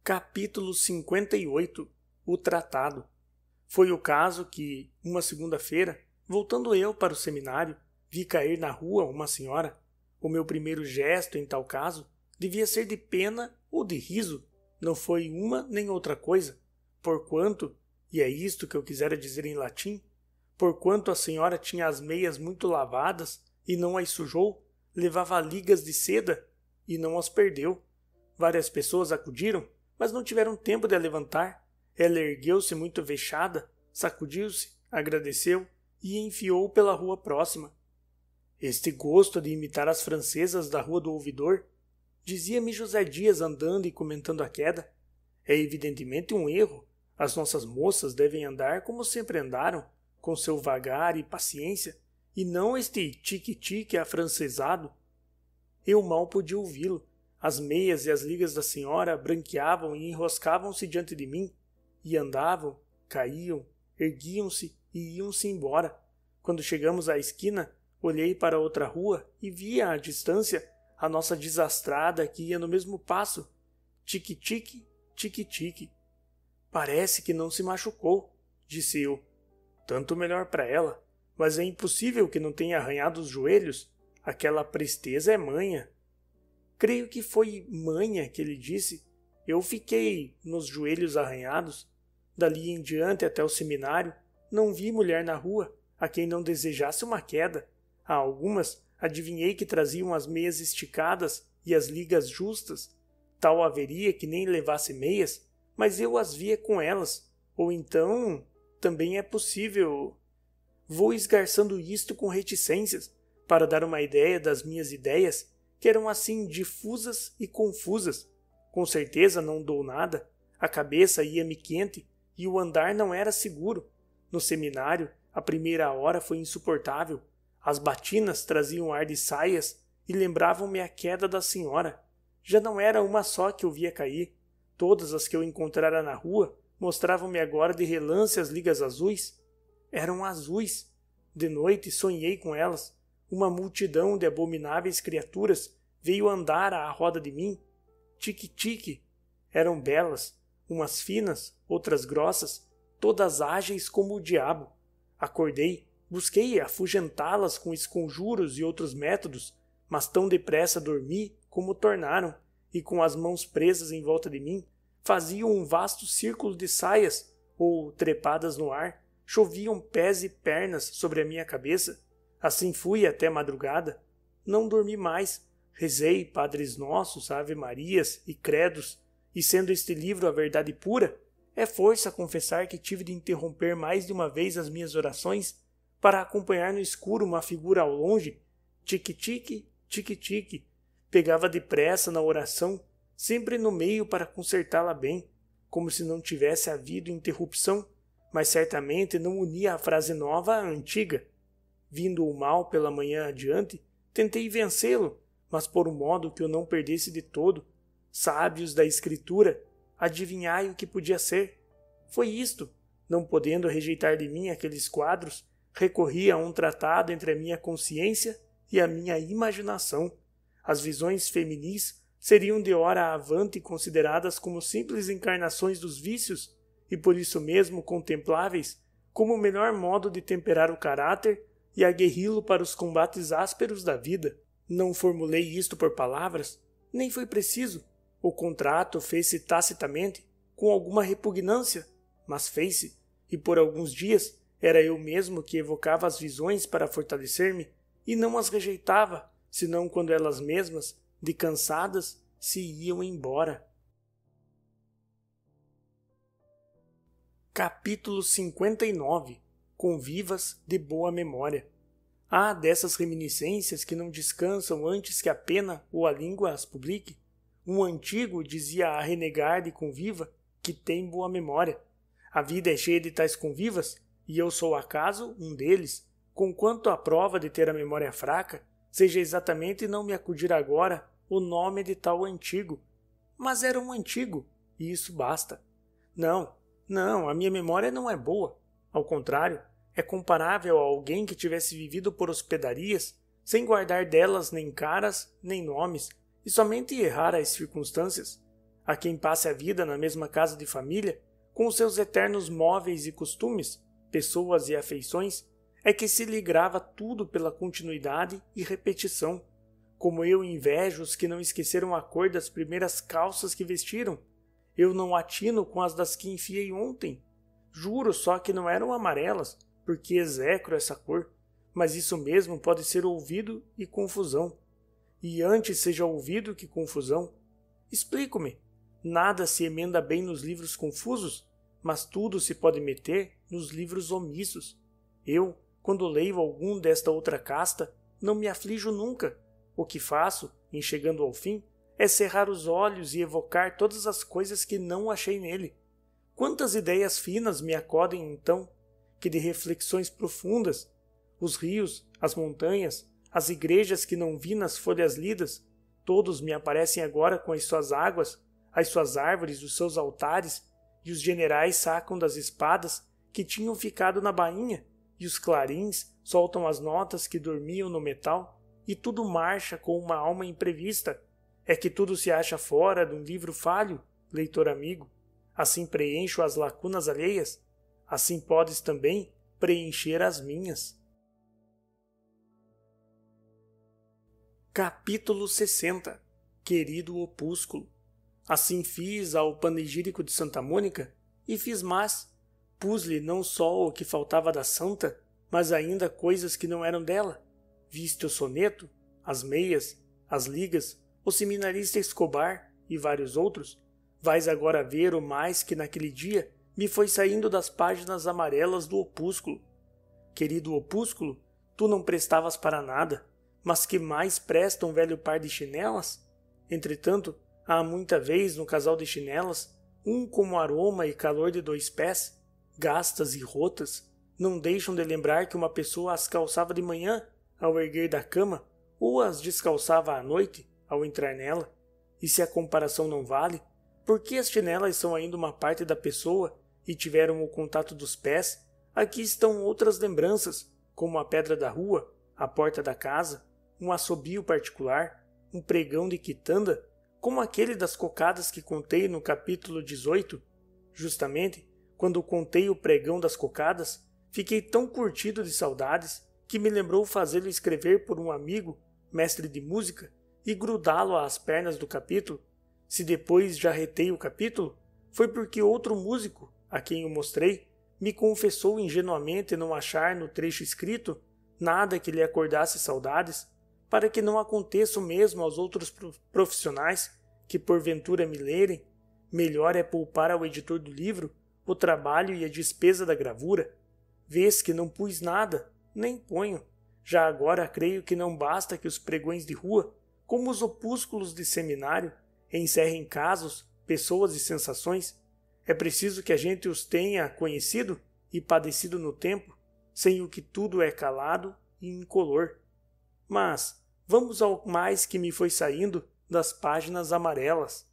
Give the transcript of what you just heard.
Capítulo 58 O Tratado. Foi o caso que, uma segunda-feira, voltando eu para o seminário, vi cair na rua uma senhora. O meu primeiro gesto, em tal caso, devia ser de pena ou de riso. Não foi uma nem outra coisa. Porquanto, e é isto que eu quisera dizer em latim, porquanto a senhora tinha as meias muito lavadas e não as sujou, levava ligas de seda e não as perdeu. Várias pessoas acudiram, mas não tiveram tempo de a levantar. Ela ergueu-se muito vexada, sacudiu-se, agradeceu e enfiou pela rua próxima. Este gosto de imitar as francesas da Rua do Ouvidor, dizia-me José Dias andando e comentando a queda, é evidentemente um erro. As nossas moças devem andar como sempre andaram, com seu vagar e paciência, e não este tique-tique afrancesado. Eu mal podia ouvi-lo. As meias e as ligas da senhora branqueavam e enroscavam-se diante de mim, e andavam, caíam, erguiam-se e iam-se embora. Quando chegamos à esquina, olhei para outra rua e via à distância a nossa desastrada que ia no mesmo passo. Tique-tique, tique-tique. Parece que não se machucou, disse eu. Tanto melhor para ela, mas é impossível que não tenha arranhado os joelhos. Aquela presteza é manha. Creio que foi manha que ele disse. Eu fiquei nos joelhos arranhados. Dali em diante até o seminário, não vi mulher na rua a quem não desejasse uma queda. A algumas adivinhei que traziam as meias esticadas e as ligas justas. Tal haveria que nem levasse meias, mas eu as via com elas. Ou então, também é possível. Vou esgarçando isto com reticências, para dar uma ideia das minhas ideias, que eram assim difusas e confusas. Com certeza não dou nada, a cabeça ia-me quente e o andar não era seguro. No seminário, a primeira hora foi insuportável. As batinas traziam ar de saias e lembravam-me a queda da senhora. Já não era uma só que eu via cair. Todas as que eu encontrara na rua mostravam-me agora de relance as ligas azuis. Eram azuis. De noite sonhei com elas. Uma multidão de abomináveis criaturas veio andar à roda de mim. Tique-tique. Eram belas, umas finas, outras grossas, todas ágeis como o diabo. Acordei, busquei afugentá-las com esconjuros e outros métodos, mas tão depressa dormi como tornaram, e com as mãos presas em volta de mim, faziam um vasto círculo de saias, ou, trepadas no ar, choviam pés e pernas sobre a minha cabeça. Assim fui até madrugada. Não dormi mais. Rezei Padres Nossos, Ave-Marias e Credos, e sendo este livro a verdade pura, é força confessar que tive de interromper mais de uma vez as minhas orações para acompanhar no escuro uma figura ao longe. Tique-tique, tique-tique. Pegava depressa na oração, sempre no meio para consertá-la bem, como se não tivesse havido interrupção, mas certamente não unia a frase nova à antiga. Vindo o mal pela manhã adiante, tentei vencê-lo, mas por um modo que eu não perdesse de todo. Sábios da Escritura, adivinhai o que podia ser. Foi isto. Não podendo rejeitar de mim aqueles quadros, recorri a um tratado entre a minha consciência e a minha imaginação. As visões feminis seriam de hora avante consideradas como simples encarnações dos vícios e por isso mesmo contempláveis como o melhor modo de temperar o caráter e aguerri-lo para os combates ásperos da vida. Não formulei isto por palavras, nem foi preciso. O contrato fez-se tacitamente, com alguma repugnância, mas fez-se, e por alguns dias era eu mesmo que evocava as visões para fortalecer-me, e não as rejeitava, senão quando elas mesmas, de cansadas, se iam embora. Capítulo 59 Convivas de boa memória. Há dessas reminiscências que não descansam antes que a pena ou a língua as publique. Um antigo dizia a renegar de conviva que tem boa memória. A vida é cheia de tais convivas, e eu sou acaso um deles, conquanto a prova de ter a memória fraca seja exatamente não me acudir agora o nome de tal antigo. Mas era um antigo, e isso basta. Não, a minha memória não é boa. Ao contrário, é comparável a alguém que tivesse vivido por hospedarias, sem guardar delas nem caras, nem nomes, e somente errar as circunstâncias. a quem passe a vida na mesma casa de família, com os seus eternos móveis e costumes, pessoas e afeições, é que se lhe grava tudo pela continuidade e repetição. Como eu invejo os que não esqueceram a cor das primeiras calças que vestiram. Eu não atino com as das que enfiei ontem. Juro só que não eram amarelas, porque execro essa cor, mas isso mesmo pode ser ouvido e confusão. E antes seja ouvido que confusão. Explico-me. Nada se emenda bem nos livros confusos, mas tudo se pode meter nos livros omissos. Eu, quando leio algum desta outra casta, não me aflijo nunca. O que faço, em chegando ao fim, é cerrar os olhos e evocar todas as coisas que não achei nele. Quantas ideias finas me acodem então, que de reflexões profundas, os rios, as montanhas, as igrejas que não vi nas folhas lidas, todos me aparecem agora com as suas águas, as suas árvores, os seus altares, e os generais sacam das espadas que tinham ficado na bainha, e os clarins soltam as notas que dormiam no metal, e tudo marcha com uma alma imprevista. É que tudo se acha fora de um livro falho, leitor amigo. Assim preencho as lacunas alheias, assim podes também preencher as minhas. Capítulo 60. Querido opúsculo. Assim fiz ao panegírico de Santa Mônica, e fiz mais. Pus-lhe não só o que faltava da santa, mas ainda coisas que não eram dela. Viste o soneto, as meias, as ligas, o seminarista Escobar e vários outros. Vais agora ver o mais que naquele dia me foi saindo das páginas amarelas do opúsculo. Querido opúsculo, tu não prestavas para nada, mas que mais presta um velho par de chinelas? Entretanto, há muita vez no casal de chinelas, um como aroma e calor de 2 pés, gastas e rotas, não deixam de lembrar que uma pessoa as calçava de manhã, ao erguer da cama, ou as descalçava à noite, ao entrar nela. E se a comparação não vale, por que as chinelas são ainda uma parte da pessoa e tiveram o contato dos pés? Aqui estão outras lembranças, como a pedra da rua, a porta da casa, um assobio particular, um pregão de quitanda, como aquele das cocadas que contei no capítulo 18. Justamente, quando contei o pregão das cocadas, fiquei tão curtido de saudades que me lembrou fazê-lo escrever por um amigo, mestre de música, e grudá-lo às pernas do capítulo. Se depois já retei o capítulo, foi porque outro músico, a quem o mostrei, me confessou ingenuamente não achar no trecho escrito nada que lhe acordasse saudades, para que não aconteça o mesmo aos outros profissionais que porventura me lerem. Melhor é poupar ao editor do livro o trabalho e a despesa da gravura. Vês que não pus nada, nem ponho. Já agora creio que não basta que os pregões de rua, como os opúsculos de seminário, encerrem casos, pessoas e sensações. É preciso que a gente os tenha conhecido e padecido no tempo, sem o que tudo é calado e incolor. Mas vamos ao mais que me foi saindo das páginas amarelas.